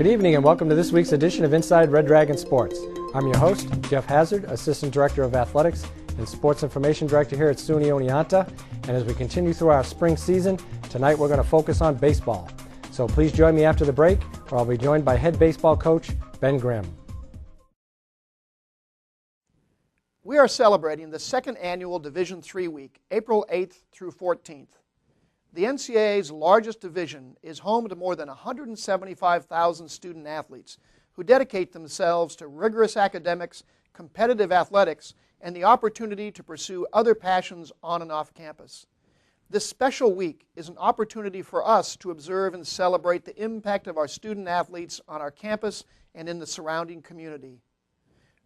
Good evening and welcome to this week's edition of Inside Red Dragon Sports. I'm your host, Geoff Hassard, Assistant Director of Athletics and Sports Information Director here at SUNY Oneonta. And as we continue through our spring season, tonight we're going to focus on baseball. So please join me after the break, where I'll be joined by head baseball coach Ben Grimm. We are celebrating the second annual Division III week, April 8th through 14th. The NCAA's largest division is home to more than 175,000 student athletes who dedicate themselves to rigorous academics, competitive athletics, and the opportunity to pursue other passions on and off campus. This special week is an opportunity for us to observe and celebrate the impact of our student athletes on our campus and in the surrounding community.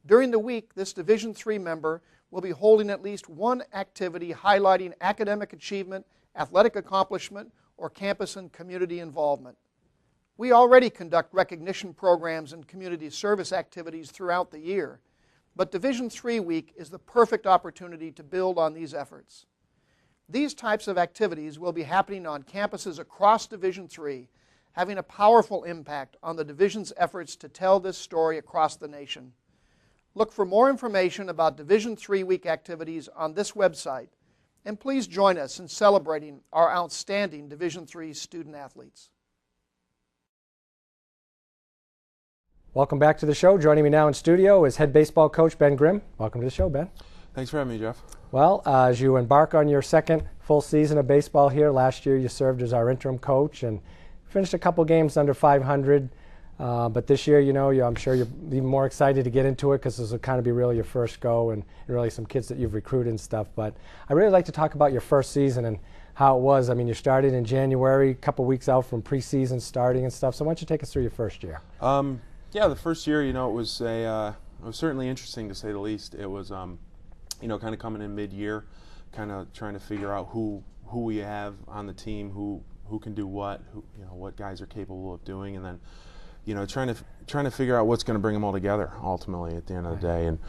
During the week, this Division III member will be holding at least one activity highlighting academic achievement, athletic accomplishment, or campus and community involvement. We already conduct recognition programs and community service activities throughout the year, but Division III week is the perfect opportunity to build on these efforts. These types of activities will be happening on campuses across Division III, having a powerful impact on the division's efforts to tell this story across the nation. Look for more information about Division III week activities on this website, and please join us in celebrating our outstanding Division III student athletes. Welcome back to the show. Joining me now in studio is head baseball coach Ben Grimm. Welcome to the show, Ben. Thanks for having me, Geoff. Well, as you embark on your second full season of baseball here, last year you served as our interim coach and finished a couple games under 500. But this year, I'm sure you're even more excited to get into it because this will kind of be really your first go and really some kids that you've recruited and stuff. But I'd really like to talk about your first season and how it was. I mean, you started in January, a couple weeks out from preseason starting and stuff. So why don't you take us through your first year? Yeah, the first year, it was certainly interesting to say the least. It was, kind of coming in mid-year, kind of trying to figure out who we have on the team, who can do what, what guys are capable of doing, and then trying to figure out what's going to bring them all together ultimately at the end of the day. And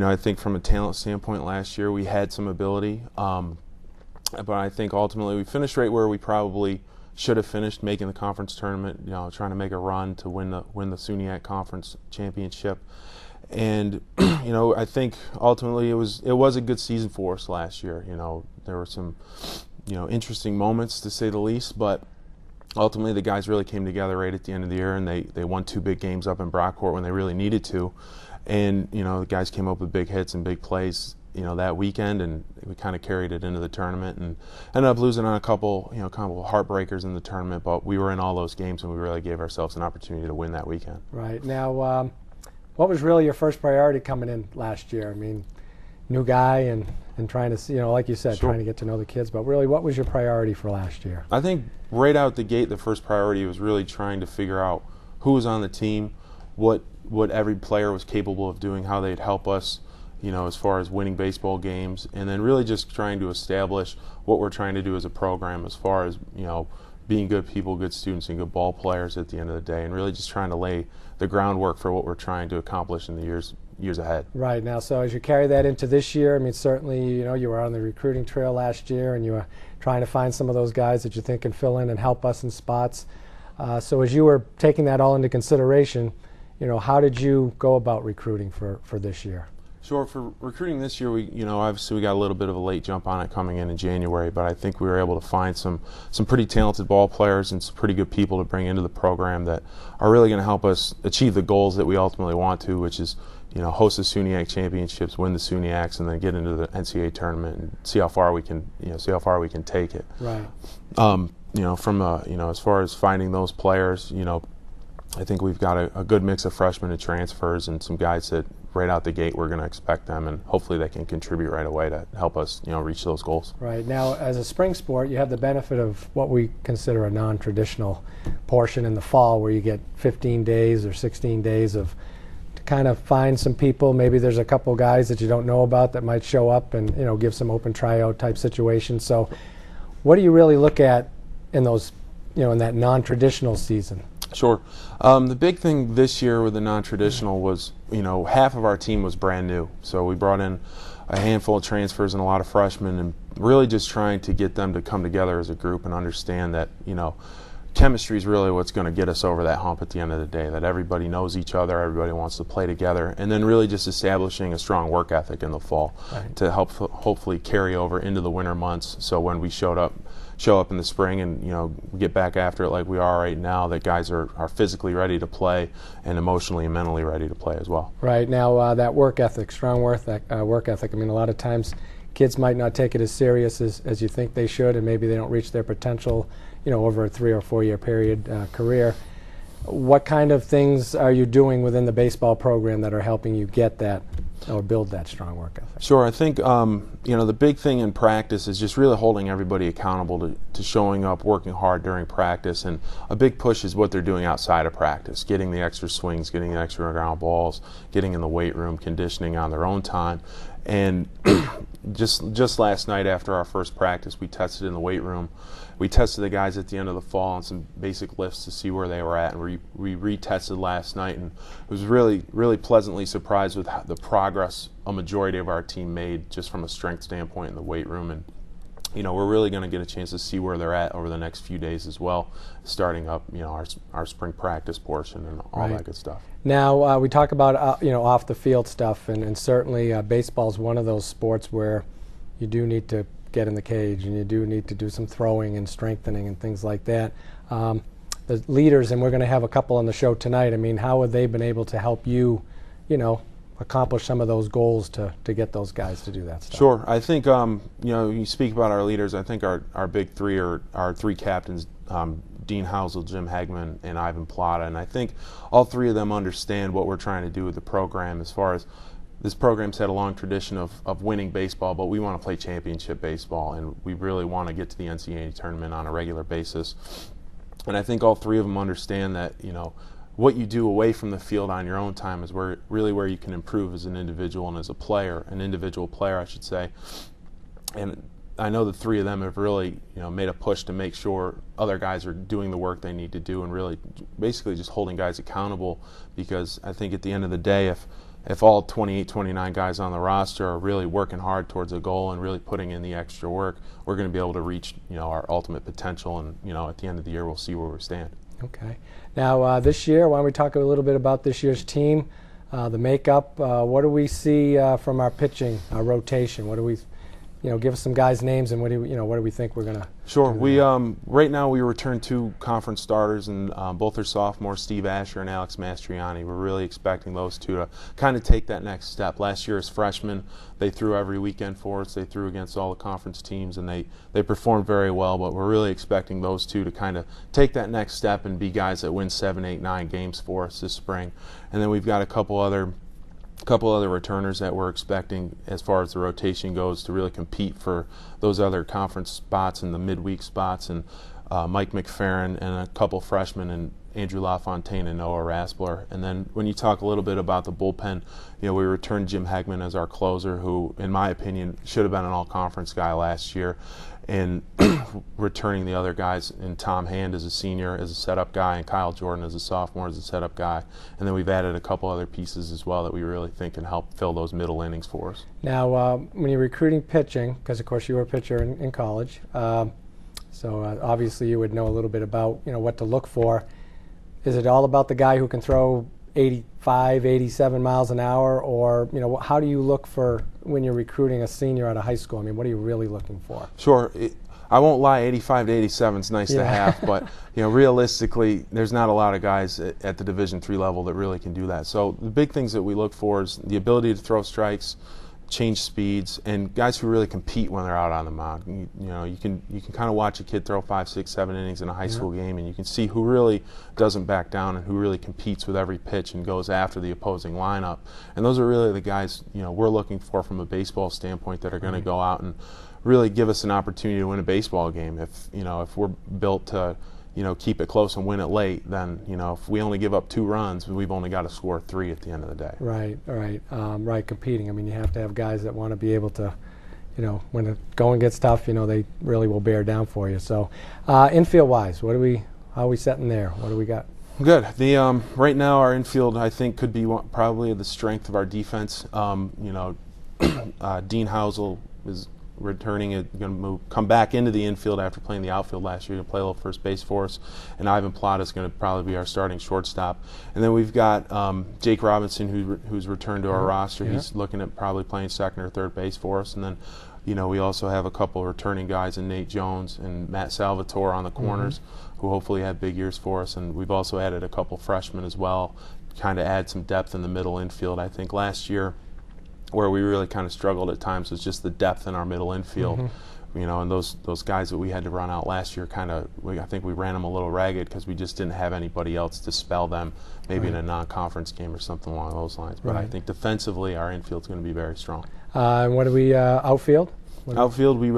I think from a talent standpoint last year we had some ability, but I think ultimately we finished right where we probably should have finished, making the conference tournament, trying to make a run to win the SUNY Conference championship. And I think ultimately it was a good season for us last year. There were some interesting moments to say the least, but ultimately the guys really came together right at the end of the year, and they won two big games up in Brockport when they really needed to. And the guys came up with big hits and big plays that weekend, and we kind of carried it into the tournament and ended up losing on a couple heartbreakers in the tournament, but we were in all those games and we really gave ourselves an opportunity to win that weekend. Right. Now, what was really your first priority coming in last year? I mean, new guy and trying to see, like you said, Sure. trying to get to know the kids, but really what was your priority for last year? I think right out the gate, the first priority was really trying to figure out who was on the team, what every player was capable of doing, how they'd help us, as far as winning baseball games, and then really just trying to establish what we're trying to do as a program as far as, being good people, good students, and good ball players at the end of the day, and really just trying to lay the groundwork for what we're trying to accomplish in the years ahead. Right. Now, so as you carry that into this year, I mean, certainly, you were on the recruiting trail last year and you were trying to find some of those guys that you think can fill in and help us in spots. So as you were taking that all into consideration, how did you go about recruiting for this year? Sure. For recruiting this year, we obviously we got a little bit of a late jump on it coming in January, but I think we were able to find some pretty talented ball players and some pretty good people to bring into the program that are really going to help us achieve the goals that we ultimately want to, which is host the SUNY championships, win the SUNY, and then get into the NCAA tournament and see how far we can take it. Right. From as far as finding those players, I think we've got a good mix of freshmen and transfers and some guys that right out the gate we're going to expect them, and hopefully they can contribute right away to help us reach those goals. Right. Now, as a spring sport, you have the benefit of what we consider a non-traditional portion in the fall where you get 15 days or 16 days to kind of find some people. Maybe there's a couple guys that you don't know about that might show up and give some open tryout type situations. So what do you really look at in those in that non-traditional season? Sure. The big thing this year with the non-traditional was, half of our team was brand new. So we brought in a handful of transfers and a lot of freshmen, and really just trying to get them to come together as a group and understand that, chemistry is really what's going to get us over that hump at the end of the day, that everybody knows each other, everybody wants to play together, and then really just establishing a strong work ethic in the fall to help hopefully carry over into the winter months, so when we show up in the spring and we get back after it like we are right now, that guys are physically ready to play and emotionally and mentally ready to play as well. Right. Now that work ethic, strong work ethic, I mean, a lot of times kids might not take it as serious as you think they should, and maybe they don't reach their potential over a 3 or 4 year period career. What kind of things are you doing within the baseball program that are helping you get that or build that strong work ethic? Sure. I think the big thing in practice is just really holding everybody accountable to showing up, working hard during practice, and a big push is what they're doing outside of practice, getting the extra swings, getting the extra ground balls, getting in the weight room, conditioning on their own time. And just last night after our first practice, we tested in the weight room. We tested the guys at the end of the fall on some basic lifts to see where they were at, and we retested last night, and was really, really pleasantly surprised with the progress a majority of our team made just from a strength standpoint in the weight room. And we're really going to get a chance to see where they're at over the next few days as well, starting up our spring practice portion and all that good stuff. Now we talk about off the field stuff, and certainly baseball is one of those sports where you do need to get in the cage, and you do need to do some throwing and strengthening and things like that. The leaders, and we're going to have a couple on the show tonight, I mean, how have they been able to help you, accomplish some of those goals to get those guys to do that stuff? Sure. I think, you speak about our leaders, I think our big three are our three captains, Dean Housel, Jim Hagman, and Ivan Plata, and I think all three of them understand what we're trying to do with the program. As far as this program's had a long tradition of winning baseball, but we want to play championship baseball, and we really want to get to the NCAA tournament on a regular basis. And I think all three of them understand that, what you do away from the field on your own time is where you can improve as an individual and as an individual player, I should say. And I know the three of them have really, made a push to make sure other guys are doing the work they need to do, and really basically just holding guys accountable, because I think at the end of the day, if all 28, 29 guys on the roster are really working hard towards a goal and really putting in the extra work, we're going to be able to reach, our ultimate potential, and, at the end of the year, we'll see where we stand. Okay. Now, this year, why don't we talk a little bit about this year's team, the makeup. What do we see from our pitching, our rotation? What do we, give us some guys' names, and what do we think we're going to? Sure. We right now we returned 2 conference starters, and both are sophomores, Steve Asher and Alex Mastriani. We're really expecting those two to kind of take that next step. Last year as freshmen, they threw every weekend for us. They threw against all the conference teams, and they performed very well. But we're really expecting those two to kind of take that next step and be guys that win 7, 8, 9 games for us this spring. And then we've got a couple other returners that we're expecting, as far as the rotation goes, to really compete for those other conference spots and the midweek spots, and Mike McFerrin and a couple freshmen, and Andrew LaFontaine and Noah Raspler. And then when you talk a little bit about the bullpen, we returned Jim Hagman as our closer, who, in my opinion, should have been an all-conference guy last year, and returning the other guys, and Tom Hand as a senior as a setup guy, and Kyle Jordan as a sophomore as a setup guy. And then we've added a couple other pieces as well that we really think can help fill those middle innings for us. Now, when you're recruiting pitching, because of course you were a pitcher in college, so obviously you would know a little bit about what to look for. Is it all about the guy who can throw 85, 87 miles an hour, or how do you look for when you're recruiting a senior out of high school? I mean, what are you really looking for? Sure. I won't lie, 85 to 87 is nice to have, but realistically, there's not a lot of guys at the Division III level that really can do that. So the big things that we look for is the ability to throw strikes, change speeds, and guys who really compete when they're out on the mound. You can kind of watch a kid throw 5, 6, 7 innings in a high school game, and you can see who really doesn't back down and who really competes with every pitch and goes after the opposing lineup. And those are really the guys we're looking for from a baseball standpoint, that are going to go out and really give us an opportunity to win a baseball game. If we're built to keep it close and win it late, then if we only give up 2 runs, we've only got to score 3 at the end of the day. Right, right. Competing. I mean, you have to have guys that want to be able to, when the going gets tough, they really will bear down for you. So, infield-wise, how are we setting there? What do we got? Good. Right now our infield, I think, could be probably the strength of our defense. Dean Housel is returning, going to come back into the infield after playing the outfield last year. He'll play a little first base for us. And Ivan Plata is going to probably be our starting shortstop. And then we've got Jake Robinson, who's returned to our roster. Yeah. He's looking at probably playing second or third base for us. And then, we also have a couple of returning guys in Nate Jones and Matt Salvatore on the corners, who hopefully have big years for us. And we've also added a couple freshmen as well, kind of add some depth in the middle infield. I think last year, where we really kind of struggled at times, was just the depth in our middle infield. And those guys that we had to run out last year, I think we ran them a little ragged because we just didn't have anybody else to spell them, maybe in a non-conference game or something along those lines. But I think defensively, our infield's going to be very strong. And what do we outfield? Outfield, we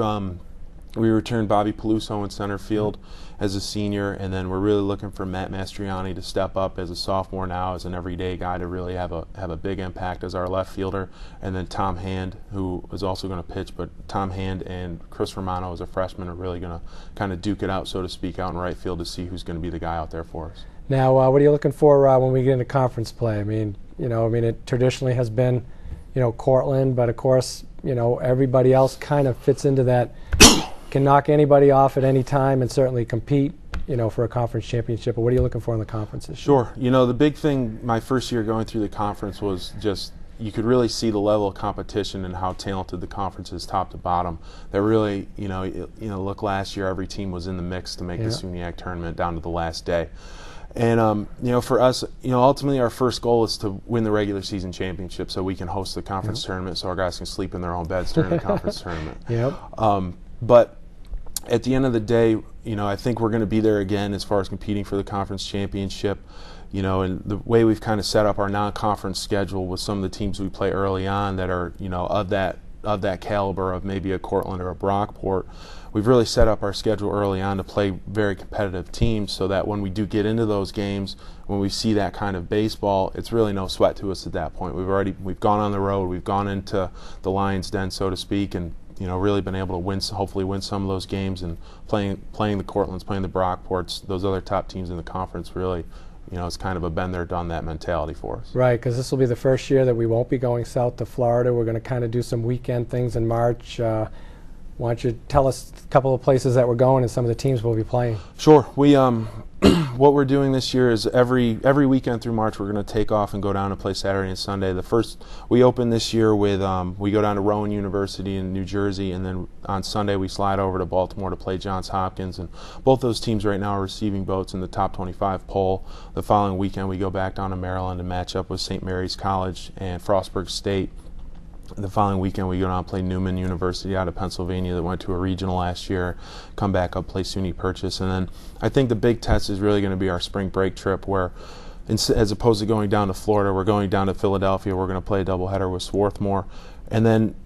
returned Bobby Peluso in center field as a senior, and then we're really looking for Matt Mastriani to step up as a sophomore now, as an everyday guy, to really have a big impact as our left fielder. And then Tom Hand, who is also going to pitch, but Tom Hand and Chris Romano as a freshman are really going to kind of duke it out, so to speak, out in right field to see who's going to be the guy out there for us. Now, what are you looking for when we get into conference play? I mean, it traditionally has been, Cortland, but of course, everybody else kind of fits into that. Can knock anybody off at any time and certainly compete, for a conference championship. But what are you looking for in the conferences? Sure. The big thing my first year going through the conference was just you could really see the level of competition and how talented the conference is top to bottom. That really, look, last year every team was in the mix to make the SUNY tournament down to the last day. And, for us, ultimately our first goal is to win the regular season championship so we can host the conference tournament so our guys can sleep in their own beds during the conference tournament. But at the end of the day, I think we're going to be there again as far as competing for the conference championship. And the way we've kind of set up our non-conference schedule with some of the teams we play early on that are, of that caliber of maybe a Cortland or a Brockport, we've really set up our schedule early on to play very competitive teams so that when we do get into those games, when we see that kind of baseball, it's really no sweat to us at that point. We've gone on the road, we've gone into the Lion's Den, so to speak, and really been able to hopefully win some of those games, and playing the Cortlands, playing the Brockports, those other top teams in the conference, really, it's kind of a been there, done that mentality for us. Right, because this will be the first year that we won't be going south to Florida. We're going to kind of do some weekend things in March. Why don't you tell us a couple of places that we're going and some of the teams we'll be playing? Sure. We what we're doing this year is every weekend through March we're going to take off and go down and play Saturday and Sunday. We open this year with we go down to Rowan University in New Jersey, and then on Sunday we slide over to Baltimore to play Johns Hopkins. And both those teams right now are receiving votes in the top 25 poll. The following weekend we go back down to Maryland and match up with St. Mary's College and Frostburg State. The following weekend we go down and play Newman University out of Pennsylvania that went to a regional last year, come back up, play SUNY Purchase. And then I think the big test is really going to be our spring break trip, where as opposed to going down to Florida, we're going down to Philadelphia. We're going to play a doubleheader with Swarthmore. And then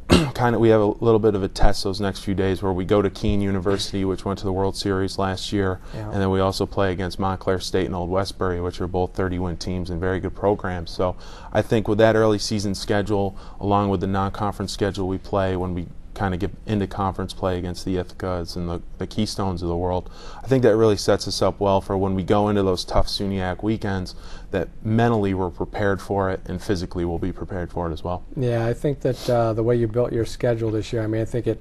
we have a little bit of a test those next few days where we go to Keene University, which went to the World Series last year, and then we also play against Montclair State and Old Westbury, which are both 30-win teams and very good programs. So I think with that early season schedule, along with the non-conference schedule we play when we kind of get into conference play against the Ithacas and the Keystones of the world, I think that really sets us up well for when we go into those tough SUNYAC weekends, that mentally we're prepared for it and physically we'll be prepared for it as well. Yeah, I think that the way you built your schedule this year, I think it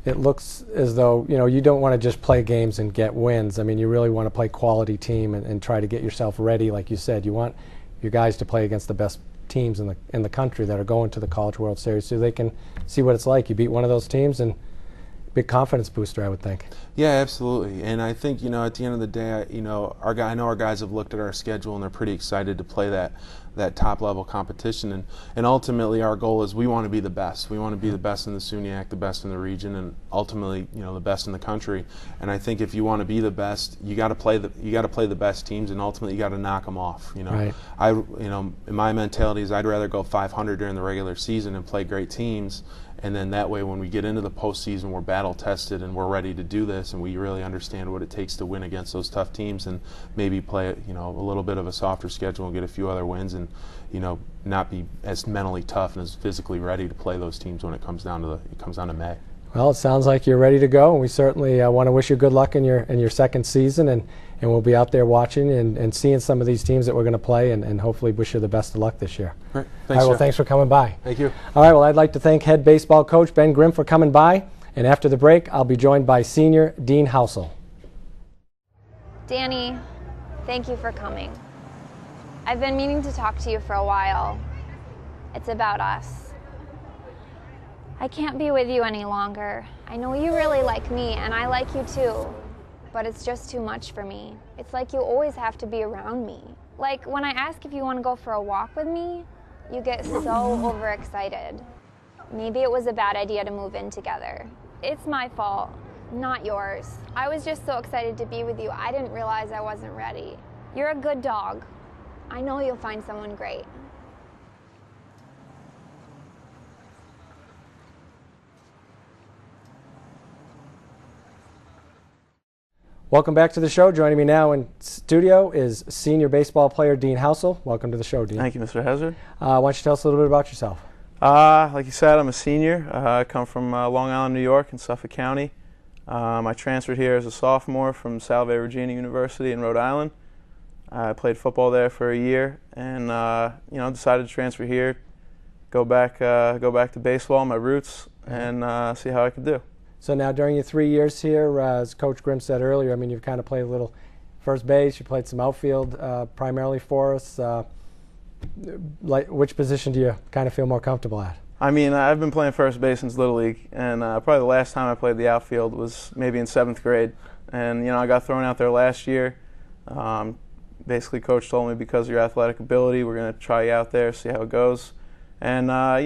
looks as though you don't want to just play games and get wins. You really want to play quality team and try to get yourself ready. Like you said, you want your guys to play against the best teams in the country that are going to the College World Series, so they can see what it's like. You beat one of those teams, and big confidence booster, I would think. Yeah, absolutely. And I think at the end of the day, I know our guys have looked at our schedule and they're pretty excited to play that top level competition. And ultimately, our goal is we want to be the best. We want to be the best in the SUNYAC, the best in the region, and ultimately, the best in the country. And I think if you want to be the best, you got to play the best teams, and ultimately you got to knock them off. Right. In my mentality is I'd rather go 500 during the regular season and play great teams. And then that way, when we get into the postseason, we're battle tested and we're ready to do this, and we really understand what it takes to win against those tough teams, and maybe play a little bit of a softer schedule and get a few other wins, and not be as mentally tough and as physically ready to play those teams when it comes down to May. Well, it sounds like you're ready to go, and we certainly want to wish you good luck in your second season, and we'll be out there watching and seeing some of these teams that we're going to play, and hopefully wish you the best of luck this year. Great. Thanks, all right, well, Geoff. thanks for coming by. Thank you. All right, well, I'd like to thank head baseball coach Ben Grimm for coming by, and after the break, I'll be joined by senior Dean Housel. Danny, thank you for coming. I've been meaning to talk to you for a while. It's about us. I can't be with you any longer. I know you really like me, and I like you too, but it's just too much for me. It's like you always have to be around me. Like when I ask if you want to go for a walk with me, you get so overexcited. Maybe it was a bad idea to move in together. It's my fault, not yours. I was just so excited to be with you, I didn't realize I wasn't ready. You're a good dog. I know you'll find someone great. Welcome back to the show. Joining me now in studio is senior baseball player Dean Housel. Welcome to the show, Dean. Thank you, Mr. Hassard. Why don't you tell us a little bit about yourself? Like you said, I'm a senior. I come from Long Island, New York in Suffolk County. I transferred here as a sophomore from Salve Regina University in Rhode Island. I played football there for a year, and decided to transfer here, go back to baseball, my roots, and see how I could do. So now during your 3 years here, as Coach Grimm said earlier, I mean, you've kind of played a little first base, you played some outfield primarily for us. Which position do you kind of feel more comfortable at? I mean, I've been playing first base since Little League, and probably the last time I played the outfield was maybe in 7th grade. And, I got thrown out there last year. Basically, Coach told me because of your athletic ability, we're going to try you out there, see how it goes. And, I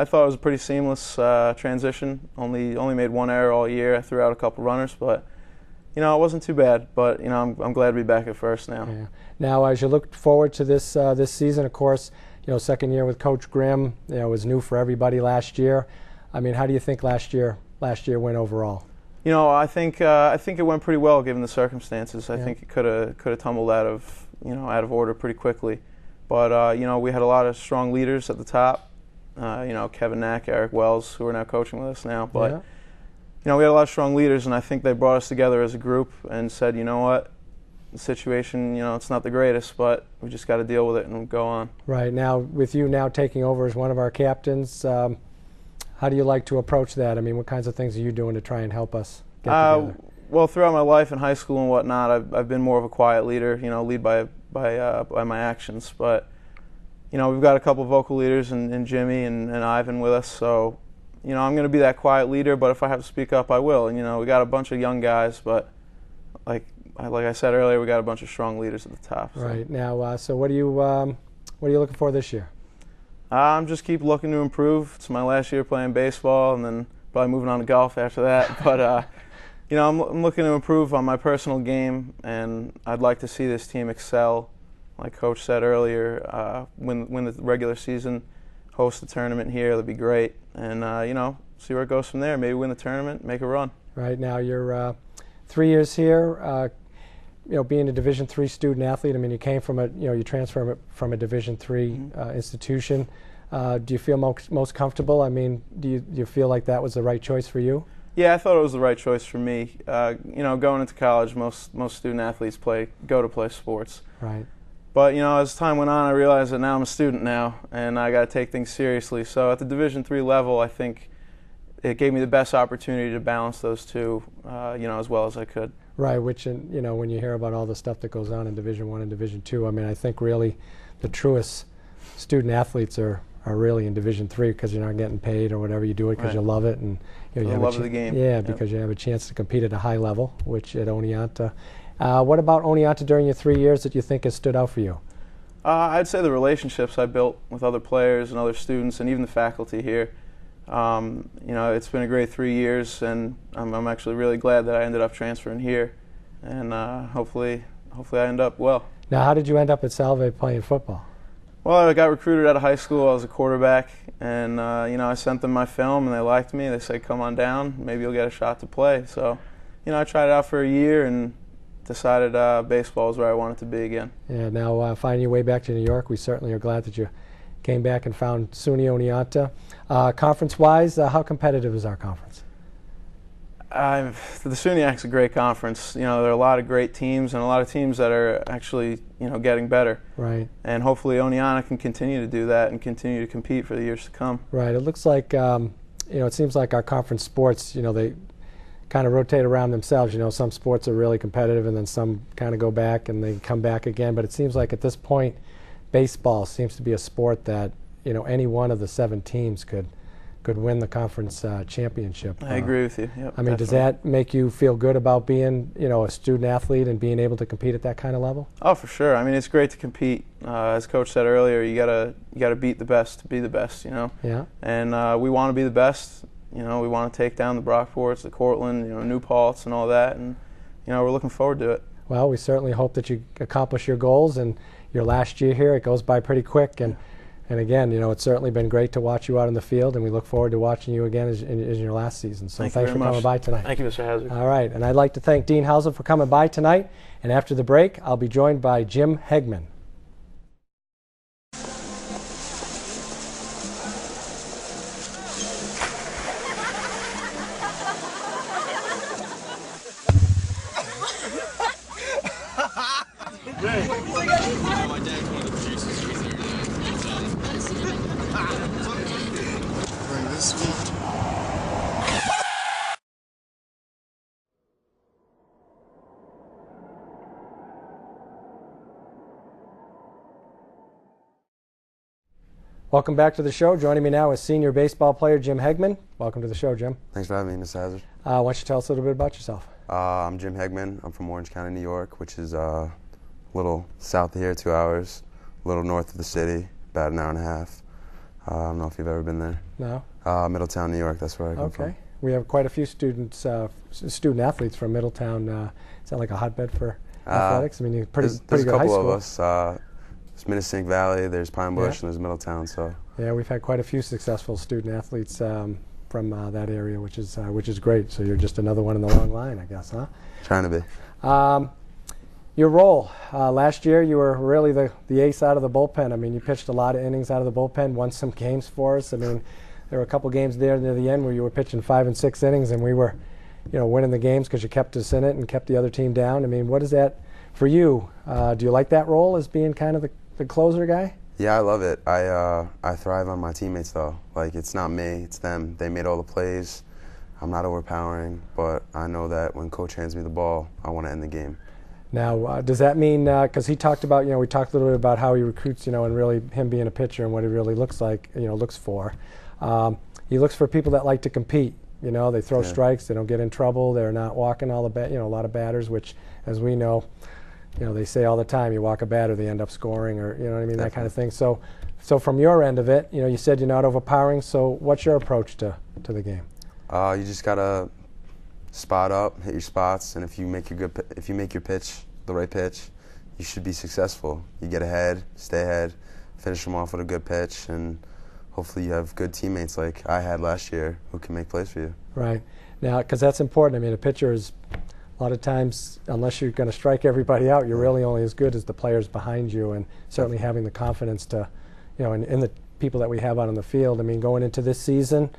thought it was a pretty seamless transition. Only made one error all year. I threw out a couple runners, but, it wasn't too bad. But, I'm glad to be back at first now. Yeah. Now, as you look forward to this season, of course, second year with Coach Grimm, was new for everybody last year. I mean, how do you think last year went overall? I think it went pretty well given the circumstances. I think it could have tumbled out of order pretty quickly. But we had a lot of strong leaders at the top. Kevin Knack, Eric Wells, who are now coaching with us now. But we had a lot of strong leaders, and I think they brought us together as a group and said, you know what, the situation, it's not the greatest, but we just got to deal with it and go on. Right. Now, with you now taking over as one of our captains, how do you like to approach that? I mean, what kinds of things are you doing to try and help us get together? Well, throughout my life in high school and whatnot, I've been more of a quiet leader, lead by my actions. But, we've got a couple of vocal leaders in Jimmy and Ivan with us, so, I'm going to be that quiet leader, but if I have to speak up, I will. And, we got a bunch of young guys, but like I said earlier, we got a bunch of strong leaders at the top. So. Right. Now, so what are you looking for this year? I'm just keep looking to improve. It's my last year playing baseball, and then probably moving on to golf after that. But I'm looking to improve on my personal game, and I'd like to see this team excel. Like Coach said earlier, win the regular season, host the tournament here. That'd be great, and see where it goes from there. Maybe win the tournament, make a run. Right. Now you're 3 years here. Being a Division III student athlete, I mean, you came from you transferred from a Division III institution. Do you feel most comfortable? I mean, do you feel like that was the right choice for you? Yeah, I thought it was the right choice for me. Going into college, most student athletes go to play sports. Right. But as time went on, I realized that now I'm a student now, and I got to take things seriously. So at the Division III level, I think it gave me the best opportunity to balance those two, as well as I could. Right, which, when you hear about all the stuff that goes on in Division I and Division II, I mean, I think really the truest student athletes are really in Division III because you're not getting paid or whatever. You do it because you love it, and you have love of the game. Yeah, because you have a chance to compete at a high level, which at Oneonta. What about Oneonta during your 3 years that you think has stood out for you? I'd say the relationships I built with other players and other students, and even the faculty here. It's been a great 3 years, and I'm actually really glad that I ended up transferring here, and hopefully I end up well. Now, how did you end up at Salve playing football? Well, I got recruited out of high school. I was a quarterback, and I sent them my film, and they liked me. They said, "Come on down. Maybe you'll get a shot to play." So, I tried it out for a year and decided baseball is where I wanted to be again. Yeah. Now, finding your way back to New York, we certainly are glad that you came back and found SUNY Oneonta. Conference-wise, how competitive is our conference? The SUNY's a great conference. You know, there are a lot of great teams and a lot of teams that are actually, getting better. Right. And hopefully Oneonta can continue to do that and continue to compete for the years to come. Right. It looks like, it seems like our conference sports, they kind of rotate around themselves. Some sports are really competitive and then some kind of go back and they come back again. But it seems like at this point, baseball seems to be a sport that, any one of the 7 teams could win the conference championship. I agree with you. Yep, I mean, definitely. Does that make you feel good about being, a student athlete and being able to compete at that kind of level? Oh, for sure. I mean, it's great to compete. As Coach said earlier, you gotta beat the best to be the best. Yeah. And we want to be the best. We want to take down the Brockports, the Cortland, New Paltz, and all that. And we're looking forward to it. Well, we certainly hope that you accomplish your goals. And your last year here, it goes by pretty quick. And again, it's certainly been great to watch you out in the field, and we look forward to watching you again in your last season. So thanks for coming by tonight. Thank you, Mr. Hassard. All right, and I'd like to thank Dean Hauser for coming by tonight. And after the break, I'll be joined by Jim Hegman. Welcome back to the show. Joining me now is senior baseball player Jim Hegman. Welcome to the show, Jim. Thanks for having me, Mr. Hassard. Why don't you tell us a little bit about yourself? I'm Jim Hegman. I'm from Orange County, New York, which is a little south of here, 2 hours, a little north of the city, about an hour and a half. I don't know if you've ever been there. No. Middletown, New York, that's where I come from. Okay. We have quite a few student athletes from Middletown. Is that like a hotbed for athletics? I mean, you're pretty there's good a couple high school. of us. There's Minnesink Valley, there's Pine Bush, and there's Middletown. So yeah, we've had quite a few successful student athletes from that area, which is great. So you're just another one in the long line, I guess, huh? Trying to be. Your role last year, you were really the ace out of the bullpen. I mean, you pitched a lot of innings out of the bullpen, won some games for us. I mean, there were a couple games there near the end where you were pitching 5 and 6 innings, and we were, winning the games because you kept us in it and kept the other team down. I mean, what is that for you? Do you like that role as being kind of the closer guy? Yeah, I love it. I thrive on my teammates, though. Like, it's not me, it's them. They made all the plays. I'm not overpowering, but I know that when Coach hands me the ball, I want to end the game. Now, does that mean, because he talked about, we talked a little bit about how he recruits, and really him being a pitcher and what he really looks like, looks for. He looks for people that like to compete. They throw strikes, they don't get in trouble, they're not walking all the a lot of batters, which, as we know, they say all the time, you walk a batter, they end up scoring, or what I mean, that kind of thing. So from your end of it, you said you're not overpowering. So what's your approach to the game? You just gotta spot up, hit your spots, and if you make your pitch the right pitch, you should be successful. You get ahead, stay ahead, finish them off with a good pitch, and hopefully you have good teammates like I had last year who can make plays for you. Right. Now, because that's important. I mean, a pitcher is a lot of times, unless you're going to strike everybody out, you're really only as good as the players behind you, and certainly having the confidence to, in the people that we have out on the field. I mean, going into this season,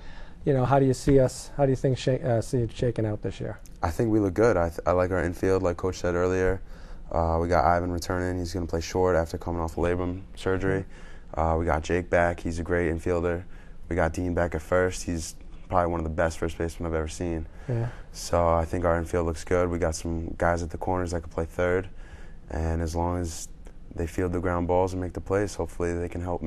how do you see things see it shaking out this year? I think we look good. I like our infield, like Coach said earlier. We got Ivan returning. He's going to play short after coming off labrum surgery. We got Jake back. He's a great infielder. We got Dean back at first. He's probably one of the best first basemen I've ever seen. Yeah. So I think our infield looks good. We got some guys at the corners that can play third. And as long as they field the ground balls and make the plays, hopefully they can help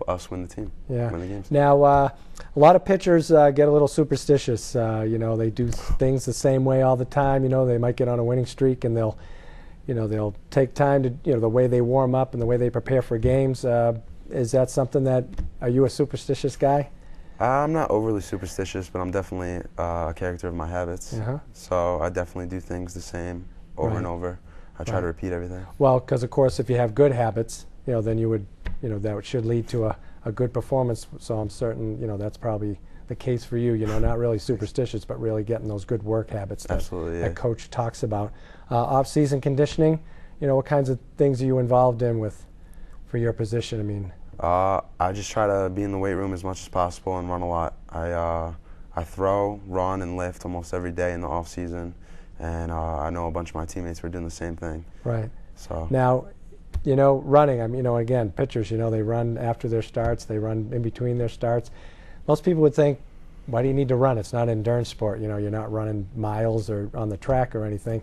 us win the team, win the games. Now, a lot of pitchers get a little superstitious. They do things the same way all the time. They might get on a winning streak and they'll take time to, the way they warm up and the way they prepare for games. Is that something are you a superstitious guy? I'm not overly superstitious, but I'm definitely a character of my habits. So I definitely do things the same over and over. I try to repeat everything. Well, because of course, if you have good habits, then you would, that should lead to a good performance. So I'm certain, that's probably the case for you. Not really superstitious, but really getting those good work habits that Coach talks about. Off-season conditioning, what kinds of things are you involved in for your position? I mean, I just try to be in the weight room as much as possible and run a lot. I I throw, run, and lift almost every day in the off season, and I know a bunch of my teammates were doing the same thing. Right. So now, you know, running. I mean, you know, again, pitchers, you know, they run after their starts, they run in between their starts. Most people would think, why do you need to run? It's not an endurance sport. You know, you're not running miles or on the track or anything.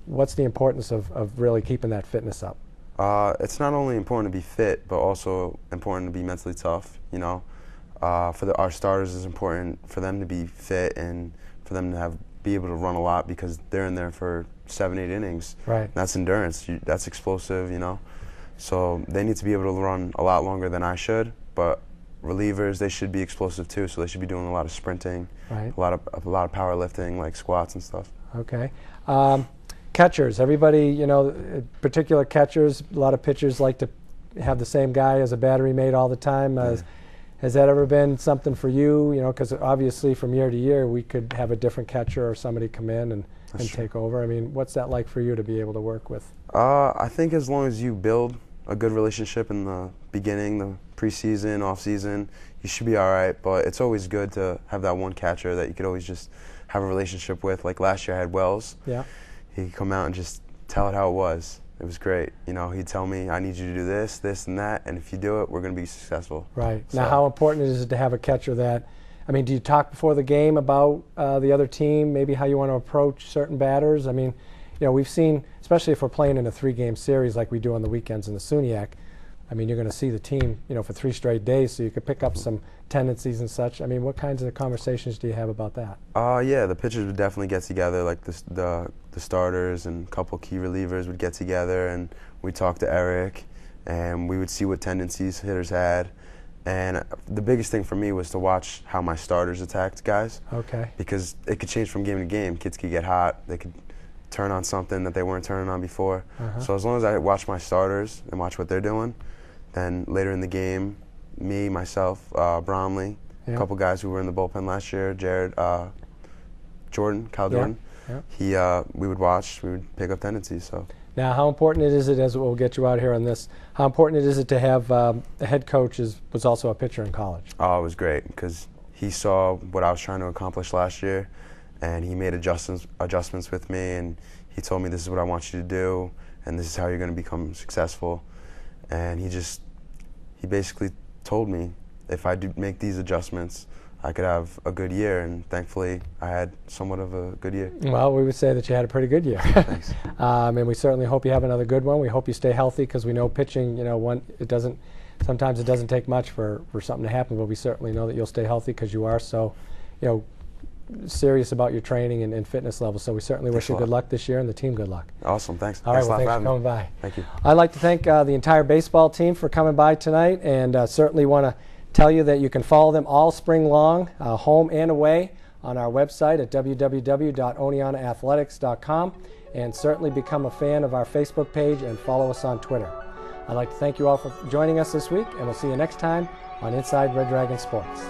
What's the importance of really keeping that fitness up? It's not only important to be fit, but also important to be mentally tough. You know, for our starters, it's important for them to be fit and for them to be able to run a lot because they're in there for 7-8 innings. Right. That's endurance. That's explosive. You know, so they need to be able to run a lot longer than I should. But relievers, they should be explosive too. So they should be doing a lot of sprinting, right. a lot of power lifting, like squats and stuff. Okay. Catchers, everybody, you know, particular catchers, a lot of pitchers like to have the same guy as a battery mate all the time. Has that ever been something for you? You know, because obviously from year to year we could have a different catcher or somebody come in and take over. I mean, what's that like for you to be able to work with? I think as long as you build a good relationship in the beginning, the preseason, off-season, you should be all right. But it's always good to have that one catcher that you could always just have a relationship with. Like last year I had Wells. Yeah. He'd come out and just tell it how it was. It was great. You know, he'd tell me, I need you to do this, this, and that, and if you do it, we're going to be successful. Right. So. Now, how important is it to have a catcher that, I mean, do you talk before the game about the other team, maybe how you want to approach certain batters? I mean, you know, we've seen, especially if we're playing in a 3-game series like we do on the weekends in the SUNY, I mean, you're going to see the team, you know, for 3 straight days, so you could pick up some tendencies and such. I mean, what kinds of conversations do you have about that? Yeah, the pitchers would definitely get together, like the starters and a couple key relievers would get together, and we'd talk to Eric, and we would see what tendencies hitters had. And the biggest thing for me was to watch how my starters attacked guys. Okay. Because it could change from game to game. Kids could get hot. They could turn on something that they weren't turning on before. So as long as I watch my starters and watch what they're doing, then later in the game, me, myself, Bromley, a couple guys who were in the bullpen last year, Jared, Kyle Jordan, we would watch, we would pick up tendencies. So. Now, how important is it, as we'll get you out here on this, how important is it to have the head coach was also a pitcher in college? Oh, it was great because he saw what I was trying to accomplish last year, and he made adjustments with me, and he told me, this is what I want you to do, and this is how you're going to become successful. And he basically told me if I do make these adjustments, I could have a good year, and thankfully I had somewhat of a good year. Well, we would say that you had a pretty good year. Thanks. And we certainly hope you have another good one. We hope you stay healthy because we know pitching, you know, sometimes it doesn't take much for something to happen, but we certainly know that you'll stay healthy because you are so, you know, serious about your training and fitness levels. So we certainly wish you good luck this year and the team good luck. Awesome, thanks. All right, well, thanks for coming by. Thank you. I'd like to thank the entire baseball team for coming by tonight, and certainly want to tell you that you can follow them all spring long, home and away, on our website at www.oneontaathletics.com, and certainly become a fan of our Facebook page and follow us on Twitter. I'd like to thank you all for joining us this week, and we'll see you next time on Inside Red Dragon Sports.